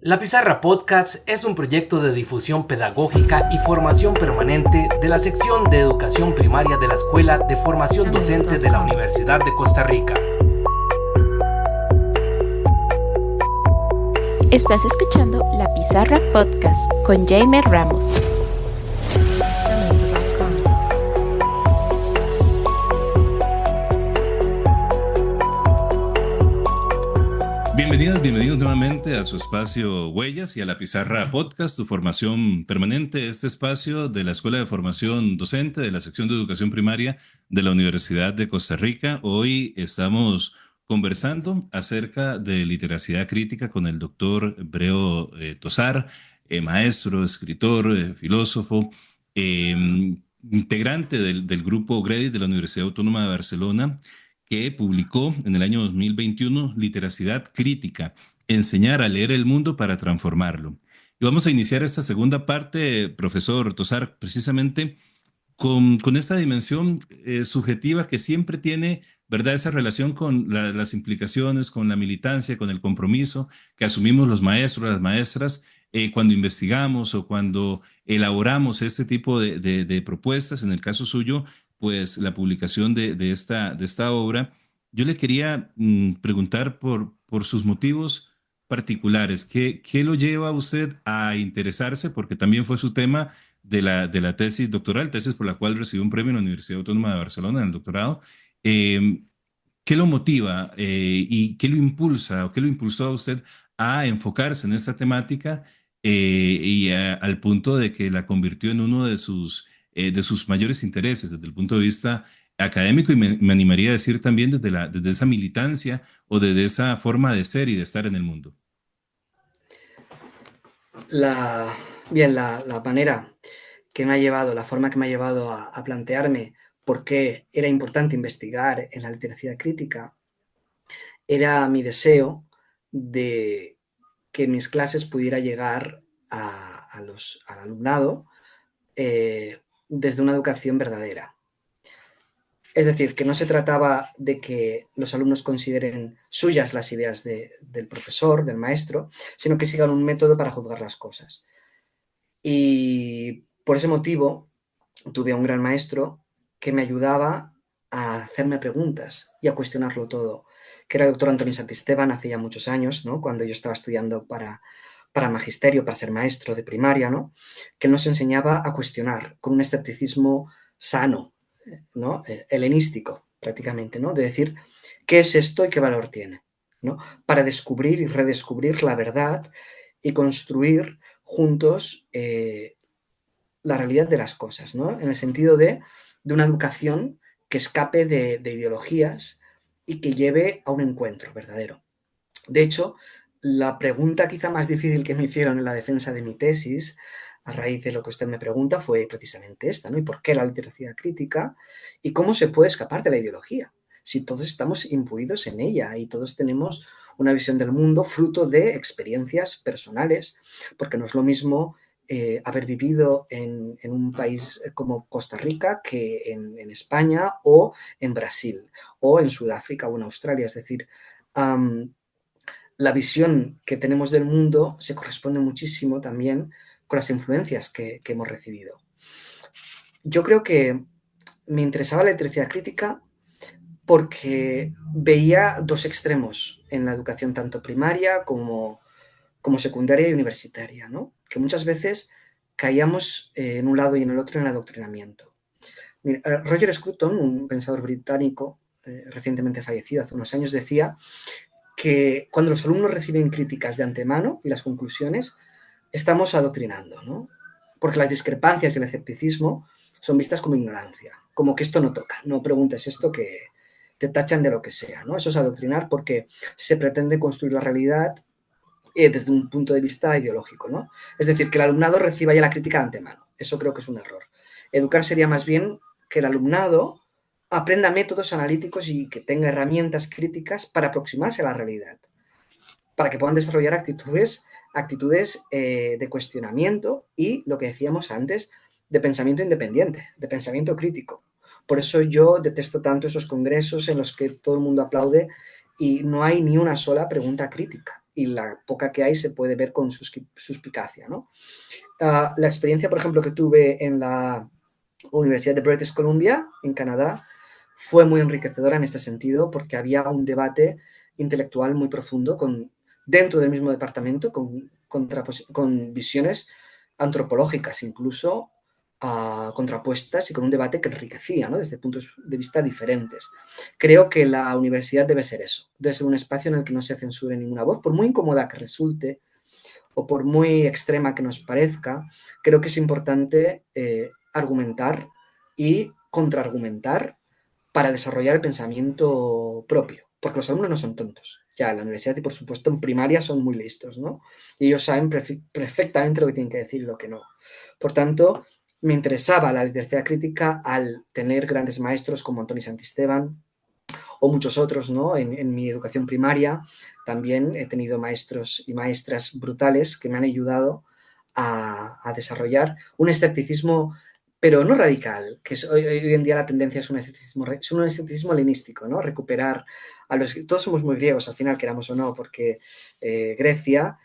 La Pizarra Podcast es un proyecto de difusión pedagógica y formación permanente de la sección de educación primaria de la Escuela de Formación Docente de la Universidad de Costa Rica. Estás escuchando La Pizarra Podcast con Jaime Ramos. Bienvenidos nuevamente a su espacio Huellas y a La Pizarra Podcast, tu formación permanente, este espacio de la Escuela de Formación Docente de la sección de educación primaria de la Universidad de Costa Rica. Hoy estamos conversando acerca de literacidad crítica con el doctor Breo Tosar, maestro, escritor, filósofo, integrante del grupo GREDI de la Universidad Autónoma de Barcelona, que publicó en el año 2021 Literacidad Crítica, enseñar a leer el mundo para transformarlo. Y vamos a iniciar esta segunda parte, profesor Tosar, precisamente con esta dimensión subjetiva que siempre tiene, ¿verdad?, esa relación con las implicaciones, con la militancia, con el compromiso que asumimos los maestros, las maestras, cuando investigamos o cuando elaboramos este tipo de propuestas. En el caso suyo, pues la publicación de esta obra. Yo le quería preguntar por sus motivos particulares. ¿Qué lo lleva a usted a interesarse? Porque también fue su tema de la tesis doctoral, tesis por la cual recibió un premio en la Universidad Autónoma de Barcelona en el doctorado. Eh, ¿Qué lo motiva y qué lo impulsa o qué lo impulsó a usted a enfocarse en esta temática al punto de que la convirtió en uno de sus mayores intereses desde el punto de vista académico y me animaría a decir también desde esa militancia o desde esa forma de ser y de estar en el mundo? La manera que me ha llevado, la forma que me ha llevado a plantearme por qué era importante investigar en la literatura crítica, era mi deseo de que mis clases pudiera llegar al alumnado desde una educación verdadera. Es decir, que no se trataba de que los alumnos consideren suyas las ideas del profesor, del maestro, sino que sigan un método para juzgar las cosas. Y por ese motivo tuve a un gran maestro que me ayudaba a hacerme preguntas y a cuestionarlo todo, que era el doctor Antonio Santisteban hace ya muchos años, ¿no?, cuando yo estaba estudiando para magisterio, para ser maestro de primaria, ¿no?, que nos enseñaba a cuestionar con un escepticismo sano, ¿no?, helenístico prácticamente, ¿no?, de decir qué es esto y qué valor tiene, ¿no?, para descubrir y redescubrir la verdad y construir juntos la realidad de las cosas, ¿no?, en el sentido de una educación que escape de ideologías y que lleve a un encuentro verdadero. De hecho, la pregunta quizá más difícil que me hicieron en la defensa de mi tesis, a raíz de lo que usted me pregunta, fue precisamente esta, ¿no? ¿Y por qué la literatura crítica? ¿Y cómo se puede escapar de la ideología? Si todos estamos imbuidos en ella y todos tenemos una visión del mundo fruto de experiencias personales, porque no es lo mismo haber vivido en un país como Costa Rica que en España o en Brasil o en Sudáfrica o en Australia. Es decir, la visión que tenemos del mundo se corresponde muchísimo también con las influencias que hemos recibido. Yo creo que me interesaba la literatura crítica porque veía dos extremos en la educación, tanto primaria como secundaria y universitaria, ¿no?, que muchas veces caíamos en un lado y en el otro en el adoctrinamiento. Mira, Roger Scruton, un pensador británico recientemente fallecido hace unos años, decía que cuando los alumnos reciben críticas de antemano y las conclusiones, estamos adoctrinando, ¿no?, porque las discrepancias y el escepticismo son vistas como ignorancia, como que esto no toca, no preguntes esto que te tachan de lo que sea, ¿no? Eso es adoctrinar porque se pretende construir la realidad desde un punto de vista ideológico, ¿no? Es decir, que el alumnado reciba ya la crítica de antemano. Eso creo que es un error. Educar sería más bien que el alumnado aprenda métodos analíticos y que tenga herramientas críticas para aproximarse a la realidad, para que puedan desarrollar actitudes de cuestionamiento y, lo que decíamos antes, de pensamiento independiente, de pensamiento crítico. Por eso yo detesto tanto esos congresos en los que todo el mundo aplaude y no hay ni una sola pregunta crítica. y la poca que hay se puede ver con suspicacia, ¿no? La experiencia, por ejemplo, que tuve en la Universidad de British Columbia, en Canadá, fue muy enriquecedora en este sentido porque había un debate intelectual muy profundo dentro del mismo departamento con visiones antropológicas incluso contrapuestas y con un debate que enriquecía, ¿no? Desde puntos de vista diferentes. Creo que la universidad debe ser eso, debe ser un espacio en el que no se censure ninguna voz, por muy incómoda que resulte o por muy extrema que nos parezca. Creo que es importante argumentar y contraargumentar para desarrollar el pensamiento propio, porque los alumnos no son tontos. Ya en la universidad y por supuesto en primaria son muy listos, ¿no? Y ellos saben perfectamente lo que tienen que decir y lo que no. Por tanto, me interesaba la literatura crítica al tener grandes maestros como Antoni Santisteban o muchos otros, ¿no? En mi educación primaria también he tenido maestros y maestras brutales que me han ayudado a desarrollar un escepticismo, pero no radical, que hoy en día la tendencia es un escepticismo helenístico, ¿no? Recuperar todos somos muy griegos al final, queramos o no, porque Grecia,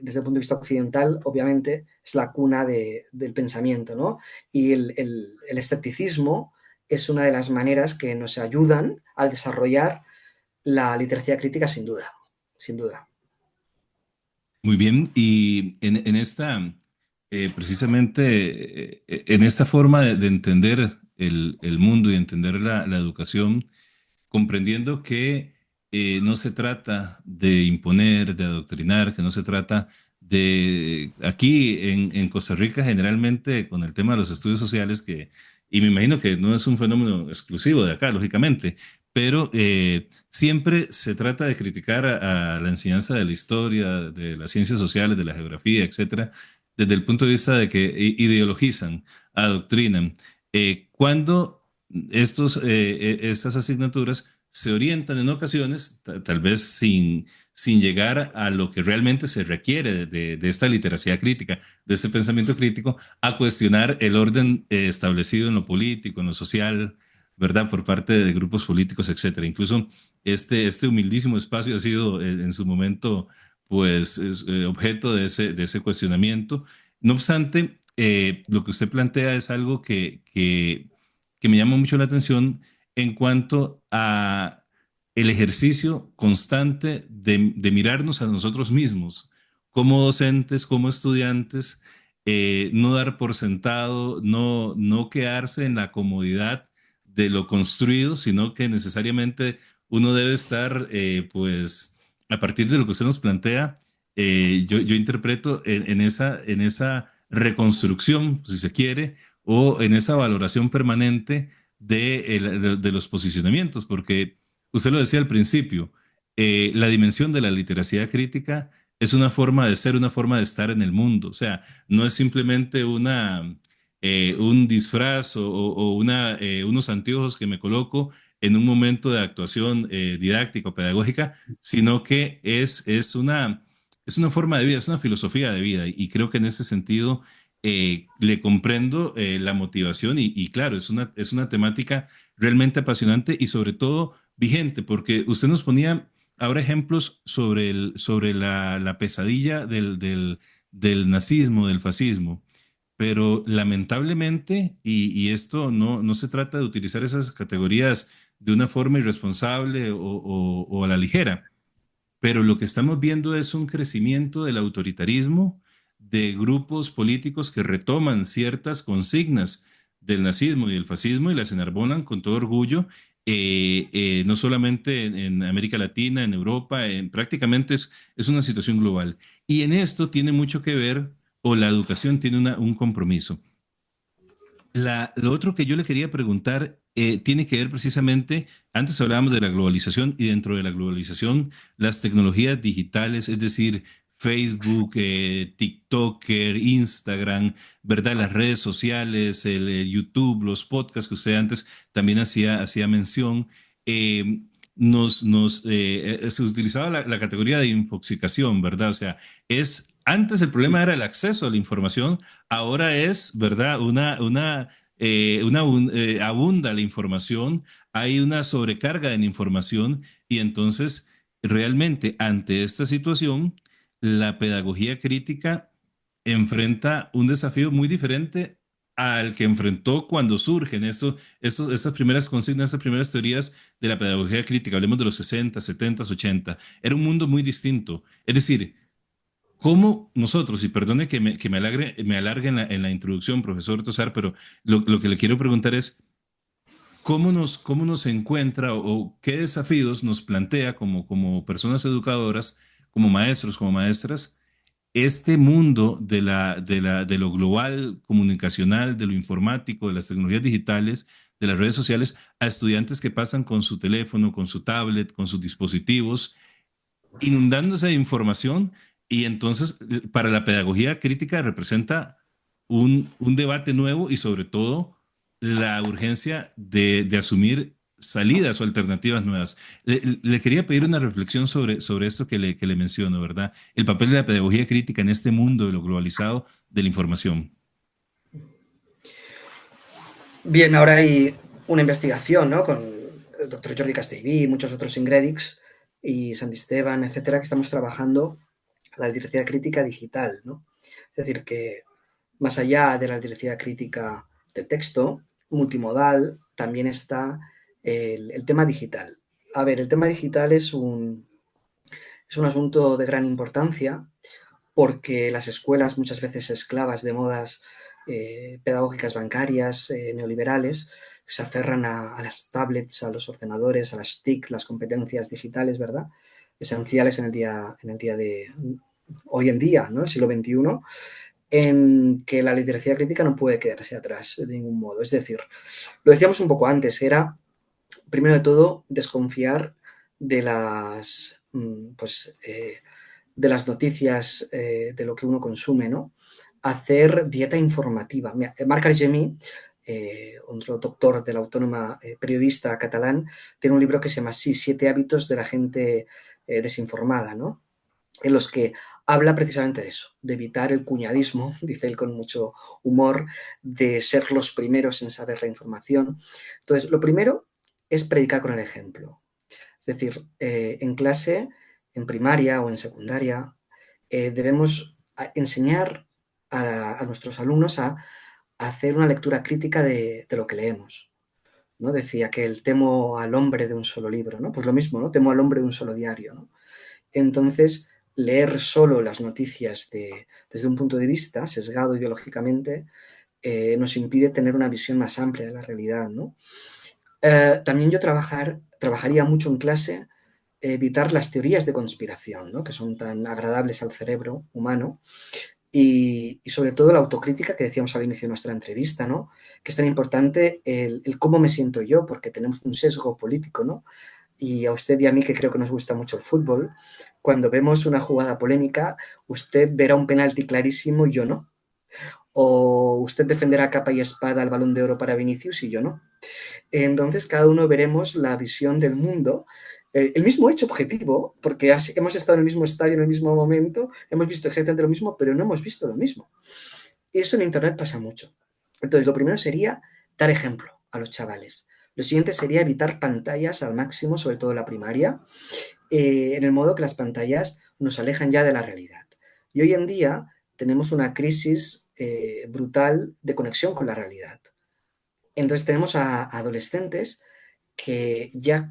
desde el punto de vista occidental, obviamente, es la cuna del pensamiento, ¿no? Y el escepticismo es una de las maneras que nos ayudan a desarrollar la literatura crítica, sin duda, sin duda. Muy bien, y en esta, precisamente, en esta forma de entender el mundo y entender la educación, comprendiendo que no se trata de imponer, de adoctrinar, que no se trata de... Aquí en Costa Rica generalmente con el tema de los estudios sociales, y me imagino que no es un fenómeno exclusivo de acá, lógicamente, pero siempre se trata de criticar a la enseñanza de la historia, de las ciencias sociales, de la geografía, etcétera, desde el punto de vista de que ideologizan, adoctrinan. Cuando estas asignaturas se orientan en ocasiones, tal vez sin llegar a lo que realmente se requiere de esta literacia crítica, de este pensamiento crítico, a cuestionar el orden establecido en lo político, en lo social, ¿verdad? Por parte de grupos políticos, etcétera. Incluso este humildísimo espacio ha sido en su momento, pues, objeto de ese cuestionamiento. No obstante, lo que usted plantea es algo que me llama mucho la atención en cuanto a el ejercicio constante de mirarnos a nosotros mismos como docentes, como estudiantes, no dar por sentado, no quedarse en la comodidad de lo construido, sino que necesariamente uno debe estar, pues, a partir de lo que usted nos plantea, yo interpreto en esa reconstrucción, si se quiere, o en esa valoración permanente de los posicionamientos, porque usted lo decía al principio, la dimensión de la literacia crítica es una forma de ser, una forma de estar en el mundo, o sea, no es simplemente un disfraz o unos anteojos que me coloco en un momento de actuación didáctica o pedagógica, sino que es una forma de vida, es una filosofía de vida, y creo que en ese sentido le comprendo la motivación y claro, es una temática realmente apasionante y sobre todo vigente, porque usted nos ponía ahora ejemplos sobre la pesadilla del nazismo, del fascismo, pero lamentablemente, y esto no se trata de utilizar esas categorías de una forma irresponsable o a la ligera, pero lo que estamos viendo es un crecimiento del autoritarismo de grupos políticos que retoman ciertas consignas del nazismo y del fascismo y las enarbolan con todo orgullo, no solamente en América Latina, en Europa, prácticamente es una situación global. Y en esto tiene mucho que ver, o la educación tiene un compromiso. Lo otro que yo le quería preguntar tiene que ver precisamente, antes hablábamos de la globalización y dentro de la globalización, las tecnologías digitales, es decir, Facebook, TikToker, Instagram, ¿verdad? Las redes sociales, el YouTube, los podcasts que usted antes también hacía mención. eh, Se utilizaba la categoría de infoxicación, ¿verdad? O sea, antes el problema era el acceso a la información. Ahora es, ¿verdad? Abunda la información, hay una sobrecarga en información y entonces realmente ante esta situación, la pedagogía crítica enfrenta un desafío muy diferente al que enfrentó cuando surgen estas primeras consignas, estas primeras teorías de la pedagogía crítica. Hablemos de los 60, 70, 80. Era un mundo muy distinto. Es decir, cómo nosotros, y perdone me alargue en la introducción, profesor Tosar, pero lo que le quiero preguntar es, cómo nos encuentra o qué desafíos nos plantea como personas educadoras, como maestros, como maestras, este mundo de lo global, comunicacional, de lo informático, de las tecnologías digitales, de las redes sociales, a estudiantes que pasan con su teléfono, con su tablet, con sus dispositivos, inundándose de información, y entonces para la pedagogía crítica representa un debate nuevo y sobre todo la urgencia de asumir salidas o alternativas nuevas. Le quería pedir una reflexión sobre esto que le menciono, ¿verdad? El papel de la pedagogía crítica en este mundo de lo globalizado de la información. Bien, ahora hay una investigación, ¿no?, con el doctor Jordi Castellví y muchos otros Ingredics y Santi Esteban, etcétera, que estamos trabajando la literacia crítica digital, ¿no? Es decir, que más allá de la literacia crítica del texto, multimodal, también está el tema digital. A ver, el tema digital es un asunto de gran importancia porque las escuelas, muchas veces esclavas de modas pedagógicas bancarias, neoliberales, se aferran a las tablets, a los ordenadores, a las TIC, las competencias digitales, ¿verdad?, esenciales en el día de hoy en día, ¿no?, siglo XXI, en que la literacia crítica no puede quedarse atrás de ningún modo. Es decir, lo decíamos un poco antes, era, primero de todo, desconfiar de las, de las noticias, de lo que uno consume, ¿no? Hacer dieta informativa. Marc Argemí, otro doctor de la Autónoma, periodista catalán, tiene un libro que se llama así, 7 hábitos de la gente desinformada, ¿no?, en los que habla precisamente de eso, de evitar el cuñadismo, dice él con mucho humor, de ser los primeros en saber la información. Entonces, lo primero es predicar con el ejemplo. Es decir, en clase, en primaria o en secundaria, debemos enseñar a nuestros alumnos a hacer una lectura crítica de lo que leemos, ¿no? Decía que el temo al hombre de un solo libro, ¿no? Pues lo mismo, ¿no? Temo al hombre de un solo diario, ¿no? Entonces, leer solo las noticias desde un punto de vista sesgado ideológicamente nos impide tener una visión más amplia de la realidad, ¿no? También yo trabajaría mucho en clase evitar las teorías de conspiración, ¿no?, que son tan agradables al cerebro humano, y sobre todo la autocrítica que decíamos al inicio de nuestra entrevista, ¿no?, que es tan importante el cómo me siento yo, porque tenemos un sesgo político, ¿no? Y a usted y a mí, que creo que nos gusta mucho el fútbol, cuando vemos una jugada polémica, usted verá un penalti clarísimo y yo no. O usted defenderá capa y espada el Balón de Oro para Vinicius y yo no. Entonces, cada uno veremos la visión del mundo, el mismo hecho objetivo, porque hemos estado en el mismo estadio en el mismo momento, hemos visto exactamente lo mismo, pero no hemos visto lo mismo. Y eso en Internet pasa mucho. Entonces, lo primero sería dar ejemplo a los chavales. Lo siguiente sería evitar pantallas al máximo, sobre todo en la primaria, en el modo que las pantallas nos alejan ya de la realidad. Y hoy en día tenemos una crisis brutal de conexión con la realidad. Entonces tenemos a adolescentes que ya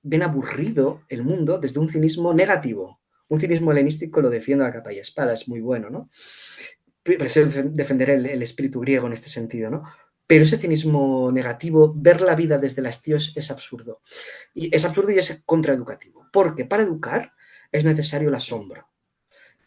ven aburrido el mundo desde un cinismo negativo. Un cinismo helenístico lo defiendo a capa y espada, es muy bueno, ¿no? Defender el espíritu griego en este sentido, ¿no? Pero ese cinismo negativo, ver la vida desde el hastío es absurdo. Y es absurdo y es contraeducativo, porque para educar es necesario el asombro.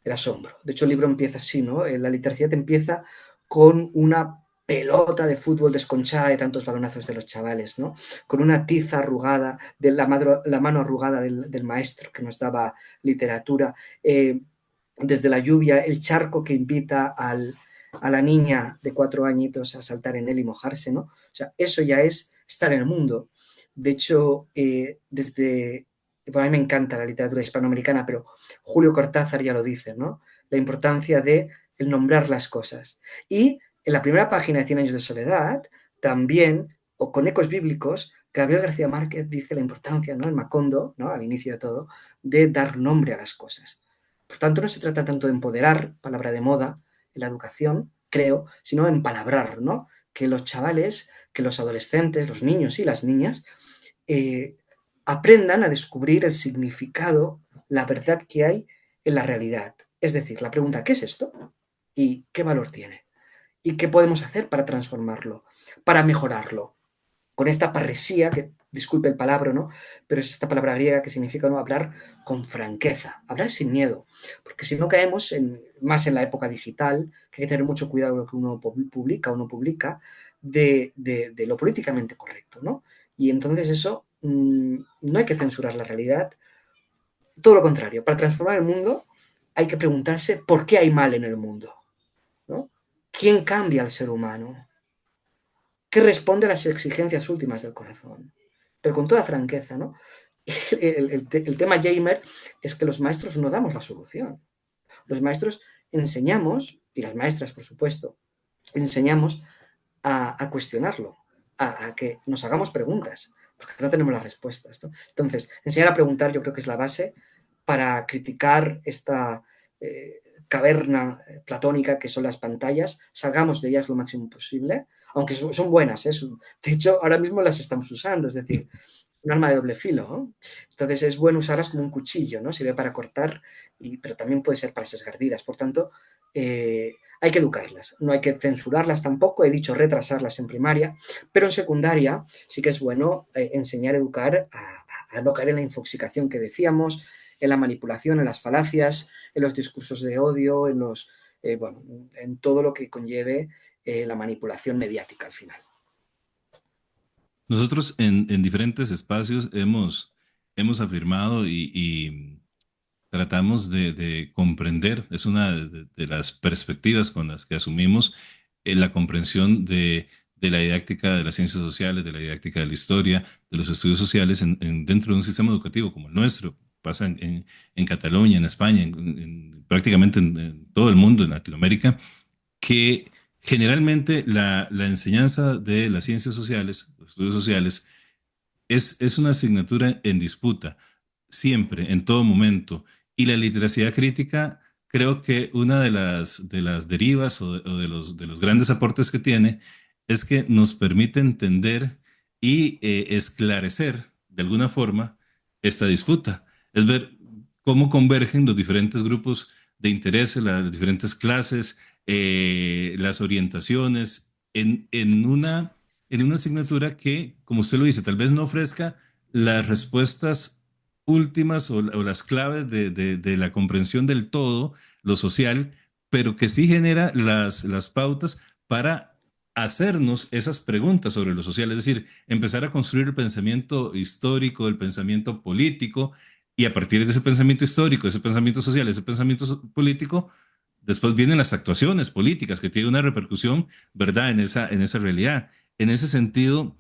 El asombro. De hecho, el libro empieza así, ¿no? La literacia te empieza con una pelota de fútbol desconchada de tantos balonazos de los chavales, ¿no? Con una tiza arrugada, de la mano arrugada del maestro que nos daba literatura, desde la lluvia, el charco que invita a la niña de 4 añitos a saltar en él y mojarse, ¿no? O sea, eso ya es estar en el mundo. De hecho, bueno, a mí me encanta la literatura hispanoamericana, pero Julio Cortázar ya lo dice, ¿no? La importancia de el nombrar las cosas. Y en la primera página de 100 años de soledad, también, o con ecos bíblicos, Gabriel García Márquez dice la importancia, ¿no?, en Macondo, ¿no?, al inicio de todo, de dar nombre a las cosas. Por tanto, no se trata tanto de empoderar, palabra de moda, en la educación, creo, sino empalabrar, ¿no? Que los chavales, que los adolescentes, los niños y las niñas aprendan a descubrir el significado, la verdad que hay en la realidad. Es decir, la pregunta, ¿qué es esto? ¿Y qué valor tiene? ¿Y qué podemos hacer para transformarlo, para mejorarlo? Con esta parresía, que disculpe el palabra, ¿no?, pero es esta palabra griega que significa, ¿no?, hablar con franqueza, hablar sin miedo, porque si no caemos más en la época digital, que hay que tener mucho cuidado con lo que uno publica, de lo políticamente correcto, ¿no? Y entonces eso, no hay que censurar la realidad, todo lo contrario, para transformar el mundo hay que preguntarse por qué hay mal en el mundo, ¿no? ¿Quién cambia al ser humano? ¿Qué responde a las exigencias últimas del corazón? Pero con toda franqueza, ¿no? El tema Jamer es que los maestros no damos la solución. Los maestros enseñamos, y las maestras, por supuesto, enseñamos a cuestionarlo, a que nos hagamos preguntas, porque no tenemos las respuestas, ¿no? Entonces, enseñar a preguntar yo creo que es la base para criticar esta caverna platónica que son las pantallas, salgamos de ellas lo máximo posible, aunque son buenas, ¿eh? De hecho, ahora mismo las estamos usando, es decir, un arma de doble filo, ¿no? Entonces es bueno usarlas como un cuchillo, ¿no? Sirve para cortar, pero también puede ser para sesgar vidas. Por tanto, hay que educarlas, no hay que censurarlas tampoco, he dicho retrasarlas en primaria, pero en secundaria sí que es bueno enseñar a educar a no caer en la infoxicación que decíamos, en la manipulación, en las falacias, en los discursos de odio, en todo lo que conlleve la manipulación mediática al final. Nosotros en diferentes espacios hemos afirmado y tratamos de comprender, es una de las perspectivas con las que asumimos la comprensión de la didáctica de las ciencias sociales, de la didáctica de la historia, de los estudios sociales dentro de un sistema educativo como el nuestro. Pasa en Cataluña, en España, prácticamente en todo el mundo, en Latinoamérica, que generalmente la enseñanza de las ciencias sociales, los estudios sociales, es una asignatura en disputa, siempre, en todo momento. Y la literacidad crítica, creo que una de las derivas o de los grandes aportes que tiene es que nos permite entender y esclarecer de alguna forma esta disputa. Es ver cómo convergen los diferentes grupos de intereses, las diferentes clases, las orientaciones en una asignatura que, como usted lo dice, tal vez no ofrezca las respuestas últimas o las claves de la comprensión del todo, lo social, pero que sí genera las pautas para hacernos esas preguntas sobre lo social, es decir, empezar a construir el pensamiento histórico, el pensamiento político, y a partir de ese pensamiento histórico, ese pensamiento social, ese pensamiento político, después vienen las actuaciones políticas que tienen una repercusión, ¿verdad?, en esa realidad. En ese sentido,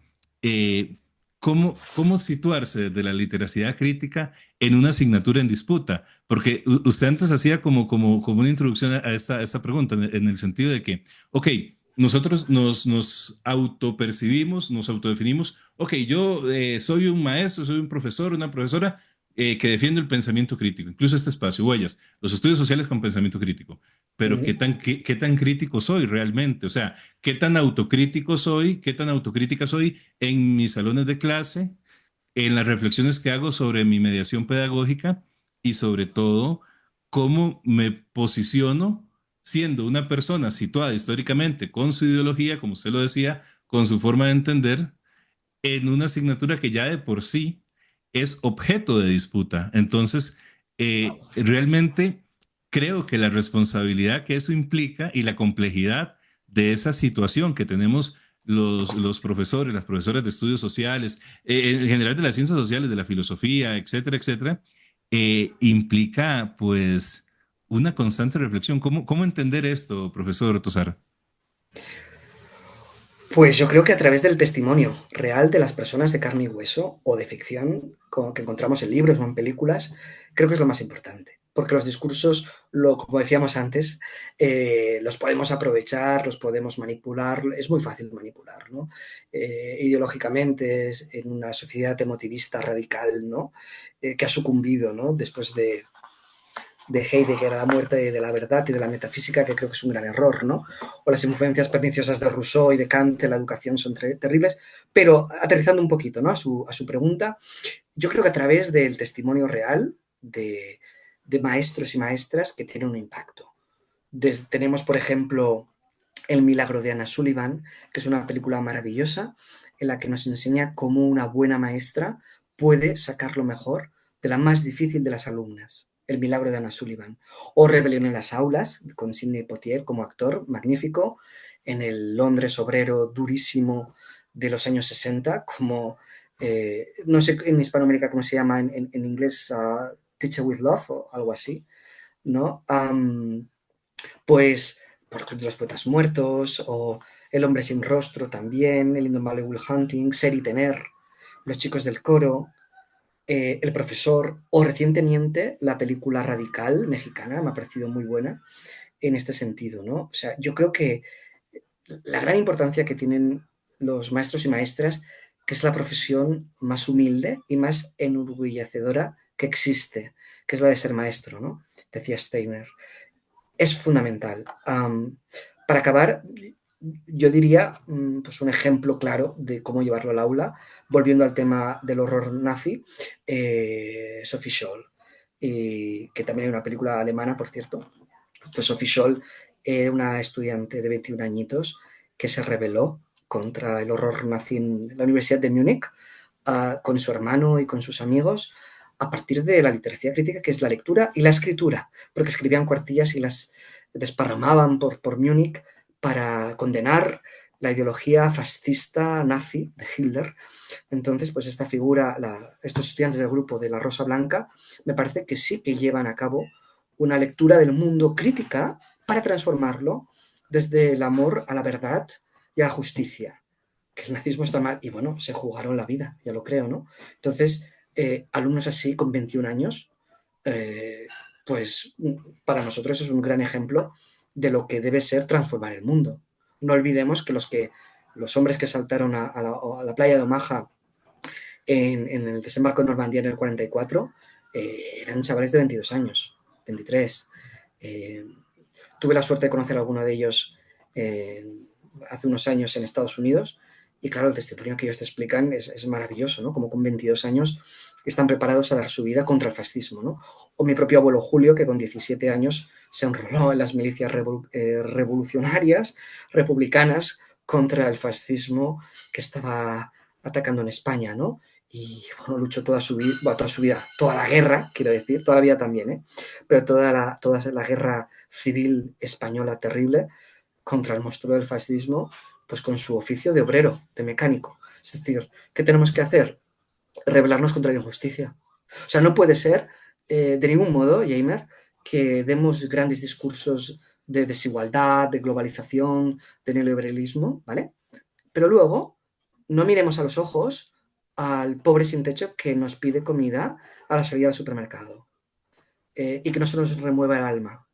¿cómo situarse de la literacidad crítica en una asignatura en disputa? Porque usted antes hacía como una introducción a esta pregunta, en el sentido de que, ok, nosotros nos autopercibimos, nos autodefinimos, ok, yo soy un maestro, soy un profesor, una profesora que defiende el pensamiento crítico, incluso este espacio, Huellas, los estudios sociales con pensamiento crítico. Pero ¿qué tan crítico soy realmente? O sea, ¿qué tan autocrítico soy? ¿Qué tan autocrítica soy en mis salones de clase, en las reflexiones que hago sobre mi mediación pedagógica y sobre todo cómo me posiciono siendo una persona situada históricamente con su ideología, como usted lo decía, con su forma de entender, en una asignatura que ya de por sí es objeto de disputa? Entonces, realmente creo que la responsabilidad que eso implica y la complejidad de esa situación que tenemos los profesores, las profesoras de estudios sociales, en general de las ciencias sociales, de la filosofía, etcétera, etcétera, implica pues una constante reflexión. ¿Cómo entender esto, profesor Tosar? Pues yo creo que a través del testimonio real de las personas de carne y hueso o de ficción que encontramos en libros o en películas, creo que es lo más importante. porque los discursos, como decíamos antes, los podemos aprovechar, los podemos manipular, es muy fácil manipular, ¿no? Ideológicamente, en una sociedad emotivista radical, ¿no? Que ha sucumbido, ¿no? Después de Heidegger a la muerte de la verdad y de la metafísica, que creo que es un gran error, ¿no? O las influencias perniciosas de Rousseau y de Kant en la educación son terribles, pero aterrizando un poquito, ¿no? a su pregunta, yo creo que a través del testimonio real de maestros y maestras que tienen un impacto. Tenemos, por ejemplo, El milagro de Anna Sullivan, que es una película maravillosa en la que nos enseña cómo una buena maestra puede sacar lo mejor de la más difícil de las alumnas. El milagro de Anna Sullivan. O Rebelión en las aulas, con Sidney Poitier como actor, magnífico, en el Londres obrero durísimo de los años 60, como, no sé en Hispanoamérica cómo se llama, en inglés, Teacher with Love o algo así, ¿no? Pues por Club de los Poetas Muertos, o El hombre sin rostro también, El indomable Will Hunting, Ser y tener, Los chicos del coro, El profesor, o recientemente la película Radical mexicana, me ha parecido muy buena en este sentido, ¿no? O sea, yo creo que la gran importancia que tienen los maestros y maestras, que es la profesión más humilde y más enorgullecedora que existe, que es la de ser maestro, ¿no? Decía Steiner. Es fundamental. Para acabar, yo diría pues un ejemplo claro de cómo llevarlo al aula, volviendo al tema del horror nazi, Sophie Scholl, que también hay una película alemana, por cierto. Pues Sophie Scholl era una estudiante de 21 añitos que se rebeló contra el horror nazi en la Universidad de Múnich, con su hermano y con sus amigos, a partir de la literatura crítica, que es la lectura y la escritura, porque escribían cuartillas y las desparramaban por Múnich para condenar la ideología fascista nazi de Hitler. Entonces, pues esta figura, estos estudiantes del grupo de la Rosa Blanca, me parece que sí que llevan a cabo una lectura del mundo crítica para transformarlo desde el amor a la verdad y a la justicia. Que el nazismo está mal, y bueno, se jugaron la vida, ya lo creo, ¿no? Entonces, alumnos así, con 21 años, pues para nosotros es un gran ejemplo de lo que debe ser transformar el mundo. No olvidemos que los hombres que saltaron a la playa de Omaha en el desembarco de Normandía en el 44 eran chavales de 22 años, 23. Tuve la suerte de conocer a alguno de ellos hace unos años en Estados Unidos, y claro, el testimonio que ellos te explican es maravilloso, ¿no? Como con 22 años están preparados a dar su vida contra el fascismo, ¿no? O mi propio abuelo Julio, que con 17 años se enroló en las milicias revolucionarias, republicanas, contra el fascismo que estaba atacando en España, ¿no? Y bueno, luchó toda su vida, toda la guerra, quiero decir, toda la vida también, ¿eh? Pero toda la guerra civil española terrible contra el monstruo del fascismo, pues con su oficio de obrero, de mecánico. Es decir, ¿qué tenemos que hacer? Rebelarnos contra la injusticia. O sea, no puede ser de ningún modo, Jamer, que demos grandes discursos de desigualdad, de globalización, de neoliberalismo, ¿vale? Pero luego no miremos a los ojos al pobre sin techo que nos pide comida a la salida del supermercado y que no se nos remueva el alma.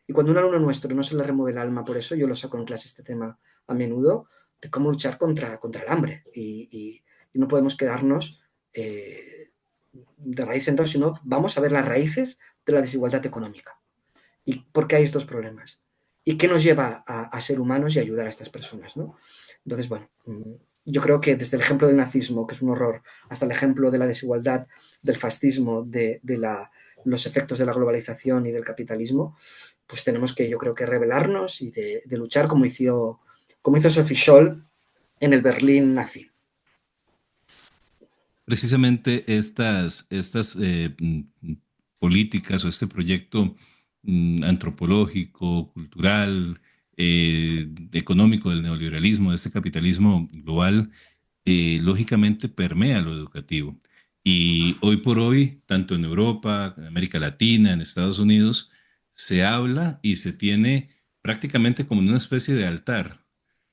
Y cuando un alumno nuestro no se le remueve el alma, por eso yo lo saco en clase este tema a menudo, de cómo luchar contra el hambre. Y no podemos quedarnos de raíz sentados, sino vamos a ver las raíces de la desigualdad económica. ¿Y por qué hay estos problemas? ¿Y qué nos lleva a ser humanos y ayudar a estas personas, ¿no? Entonces, bueno, yo creo que desde el ejemplo del nazismo, que es un horror, hasta el ejemplo de la desigualdad, del fascismo, de los efectos de la globalización y del capitalismo, pues tenemos que, yo creo que rebelarnos y de luchar como hizo Sophie Scholl en el Berlín nazi. Precisamente estas políticas o este proyecto antropológico, cultural, económico del neoliberalismo, de este capitalismo global, lógicamente permea lo educativo. Y hoy por hoy, tanto en Europa, en América Latina, en Estados Unidos, se habla y se tiene prácticamente como una especie de altar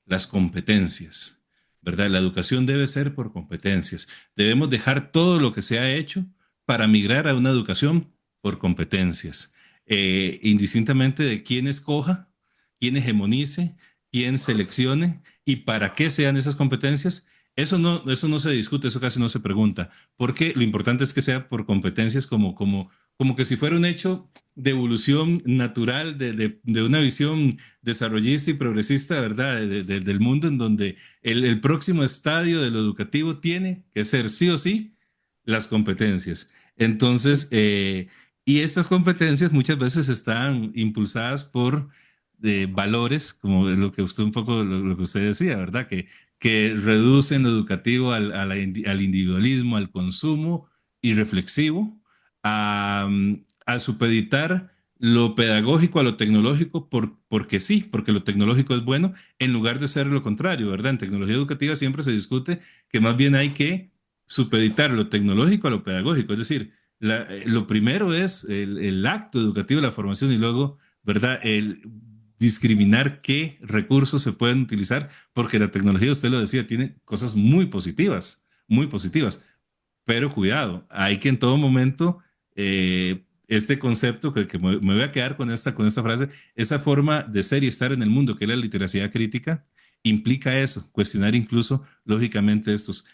las competencias, ¿verdad? La educación debe ser por competencias. Debemos dejar todo lo que se ha hecho para migrar a una educación por competencias, indistintamente de quién escoja, quién hegemonice, quién seleccione y para qué sean esas competencias. Eso no se discute, eso casi no se pregunta, porque lo importante es que sea por competencias como que si fuera un hecho de evolución natural de una visión desarrollista y progresista, ¿verdad? Del mundo en donde el próximo estadio de lo educativo tiene que ser sí o sí las competencias. Entonces, y estas competencias muchas veces están impulsadas por valores, como es lo que usted un poco lo que usted decía, ¿verdad? Que reducen lo educativo al individualismo, al consumo irreflexivo, a supeditar lo pedagógico a lo tecnológico porque sí, porque lo tecnológico es bueno, en lugar de ser lo contrario, ¿verdad? En tecnología educativa siempre se discute que más bien hay que supeditar lo tecnológico a lo pedagógico, es decir, lo primero es el acto educativo, la formación y luego, ¿verdad? El discriminar qué recursos se pueden utilizar, porque la tecnología, usted lo decía, tiene cosas muy positivas, pero cuidado, hay que en todo momento este concepto que me voy a quedar con esta frase, esa forma de ser y estar en el mundo, que es la literacidad crítica, implica eso, cuestionar incluso, lógicamente, estos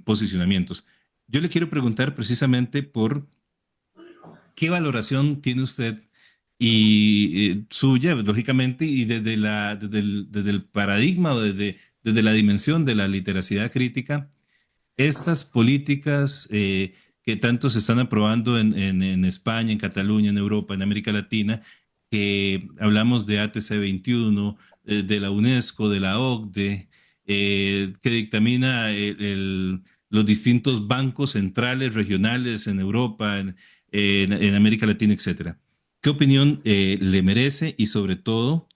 posicionamientos. Yo le quiero preguntar precisamente por qué valoración tiene usted y suya, lógicamente, y desde el paradigma o desde la dimensión de la literacidad crítica, estas políticas que tanto se están aprobando en España, en Cataluña, en Europa, en América Latina, que hablamos de ATC 21, de la UNESCO, de la OCDE, que dictamina los distintos bancos centrales, regionales en Europa, en América Latina, etcétera. ¿Qué opinión le merece y sobre todo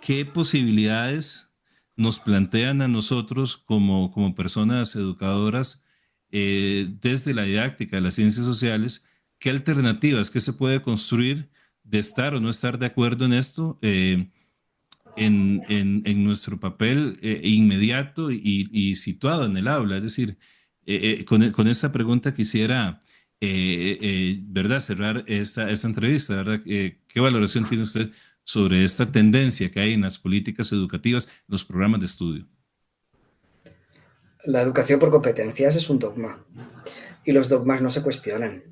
qué posibilidades nos plantean a nosotros como personas educadoras desde la didáctica de las ciencias sociales? ¿Qué alternativas, qué se puede construir de estar o no estar de acuerdo en esto en nuestro papel inmediato y situado en el aula? Es decir, con esta pregunta quisiera, ¿verdad?, cerrar esta entrevista, ¿verdad? ¿Qué valoración tiene usted sobre esta tendencia que hay en las políticas educativas, en los programas de estudio? La educación por competencias es un dogma y los dogmas no se cuestionan.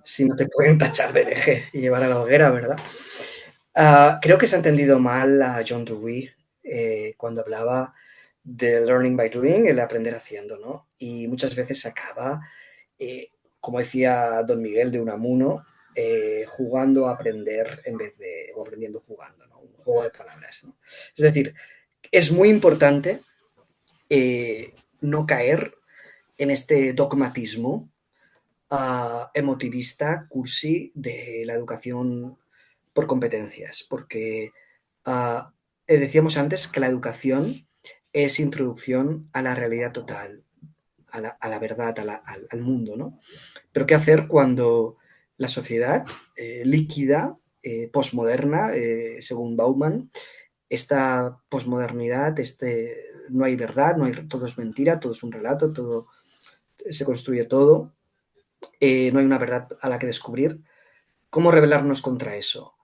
Si no te pueden tachar de hereje y llevar a la hoguera, ¿verdad? Creo que se ha entendido mal a John Dewey cuando hablaba de learning by doing, el aprender haciendo, ¿no? Y muchas veces se acaba, como decía Don Miguel de Unamuno, jugando a aprender en vez de, o aprendiendo jugando, ¿no? Un juego de palabras, ¿no? Es decir, es muy importante no caer en este dogmatismo emotivista, cursi de la educación por competencias, porque decíamos antes que la educación es introducción a la realidad total, a la verdad, al mundo, ¿no? Pero ¿qué hacer cuando la sociedad líquida, posmoderna, según Bauman, esta posmodernidad, no hay verdad, todo es mentira, todo es un relato, todo se construye todo, no hay una verdad a la que descubrir? ¿Cómo rebelarnos contra eso?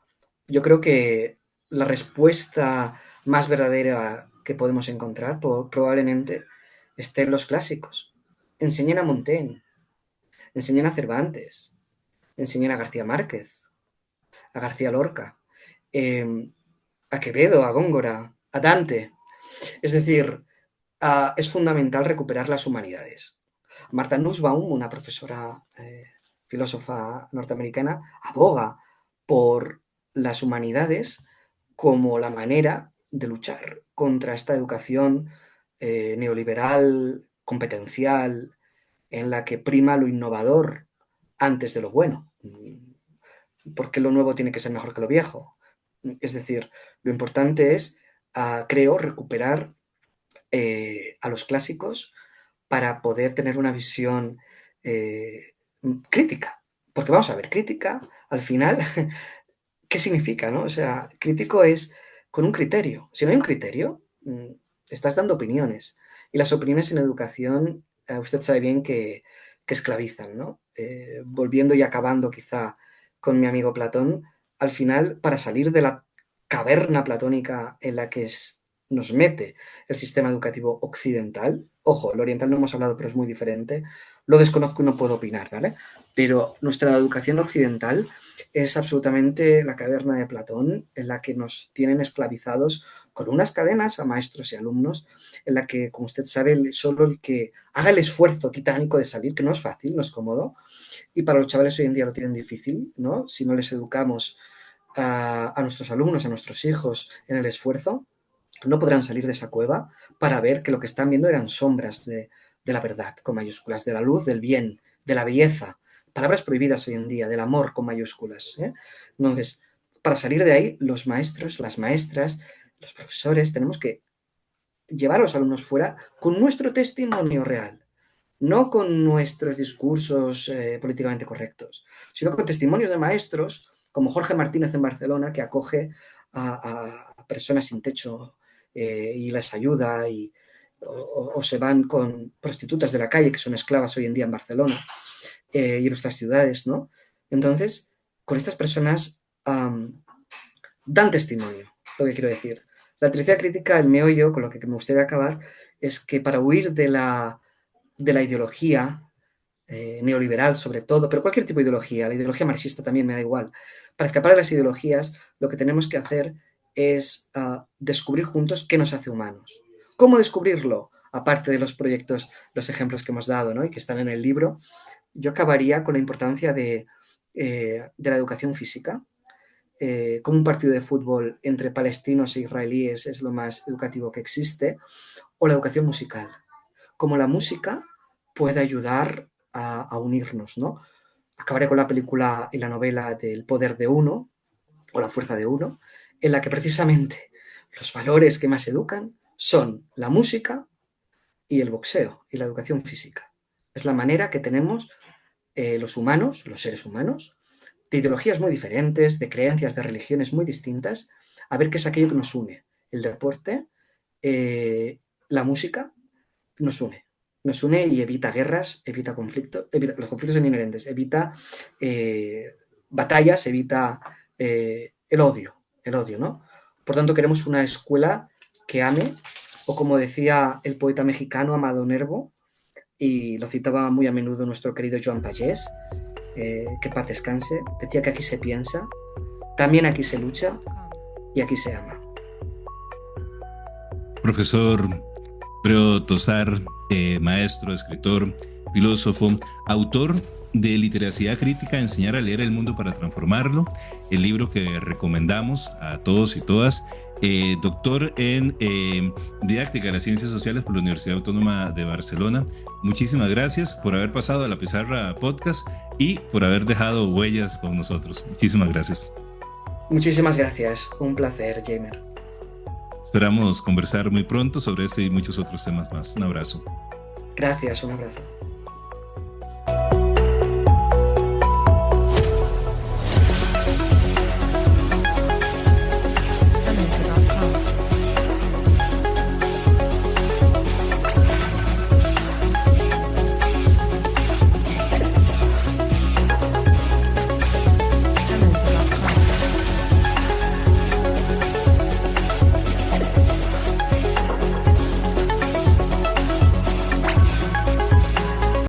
Yo creo que la respuesta más verdadera que podemos encontrar probablemente esté en los clásicos. Enseñen a Montaigne, enseñen a Cervantes, enseñen a García Márquez, a García Lorca, a Quevedo, a Góngora, a Dante. Es decir, es fundamental recuperar las humanidades. Martha Nussbaum, una profesora filósofa norteamericana, aboga por las humanidades como la manera de luchar contra esta educación neoliberal, competencial, en la que prima lo innovador antes de lo bueno. ¿Por qué lo nuevo tiene que ser mejor que lo viejo? Es decir, lo importante es, creo, recuperar a los clásicos para poder tener una visión crítica. Porque vamos a ver, crítica, al final, ¿qué significa, no? O sea, crítico es con un criterio. Si no hay un criterio, estás dando opiniones. Y las opiniones en educación, usted sabe bien que esclavizan, ¿no? volviendo y acabando quizá con mi amigo Platón, al final, para salir de la caverna platónica en la que nos mete el sistema educativo occidental, ojo, el oriental no hemos hablado, pero es muy diferente, lo desconozco y no puedo opinar, ¿vale? Pero nuestra educación occidental es absolutamente la caverna de Platón, en la que nos tienen esclavizados con unas cadenas a maestros y alumnos, en la que, como usted sabe, solo el que haga el esfuerzo titánico de salir, que no es fácil, no es cómodo, y para los chavales hoy en día lo tienen difícil, ¿no? Si no les educamos a nuestros alumnos, a nuestros hijos en el esfuerzo, no podrán salir de esa cueva para ver que lo que están viendo eran sombras de la verdad, con mayúsculas, de la luz, del bien, de la belleza, palabras prohibidas hoy en día, del amor con mayúsculas. Entonces, para salir de ahí, los maestros, las maestras, los profesores, tenemos que llevar a los alumnos fuera con nuestro testimonio real, no con nuestros discursos políticamente correctos, sino con testimonios de maestros como Jorge Martínez en Barcelona, que acoge a personas sin techo y les ayuda, o se van con prostitutas de la calle, que son esclavas hoy en día en Barcelona y en otras ciudades, ¿no? Entonces, con estas personas dan testimonio, lo que quiero decir. La teoría crítica, el meollo, con lo que me gustaría acabar, es que para huir de la ideología neoliberal sobre todo, pero cualquier tipo de ideología, la ideología marxista también me da igual, para escapar de las ideologías lo que tenemos que hacer es descubrir juntos qué nos hace humanos. ¿Cómo descubrirlo? Aparte de los proyectos, los ejemplos que hemos dado, ¿no? Y que están en el libro, yo acabaría con la importancia de la educación física. Como un partido de fútbol entre palestinos e israelíes es lo más educativo que existe, o la educación musical. Como la música puede ayudar a unirnos, ¿no? Acabaré con la película y la novela del Poder de Uno, o La Fuerza de Uno, en la que precisamente los valores que más educan son la música y el boxeo y la educación física. Es la manera que tenemos los humanos, los seres humanos, de ideologías muy diferentes, de creencias, de religiones muy distintas, a ver qué es aquello que nos une. El deporte, la música, nos une y evita guerras, evita conflictos, los conflictos son inherentes, evita batallas, evita el odio, ¿no? Por tanto, queremos una escuela que ame, o como decía el poeta mexicano Amado Nervo, y lo citaba muy a menudo nuestro querido Joan Pagès, que paz descanse, decía que aquí se piensa, también aquí se lucha y aquí se ama. Profesor Alfredo Tosar, maestro, escritor, filósofo, autor de Literacidad Crítica, Enseñar a leer el mundo para transformarlo, el libro que recomendamos a todos y todas, doctor en Didáctica de las Ciencias Sociales por la Universidad Autónoma de Barcelona. Muchísimas gracias por haber pasado a La Pizarra Podcast y por haber dejado huellas con nosotros. Muchísimas gracias. Muchísimas gracias, un placer, Jamer. Esperamos conversar muy pronto sobre este y muchos otros temas más. Un abrazo. Gracias, un abrazo.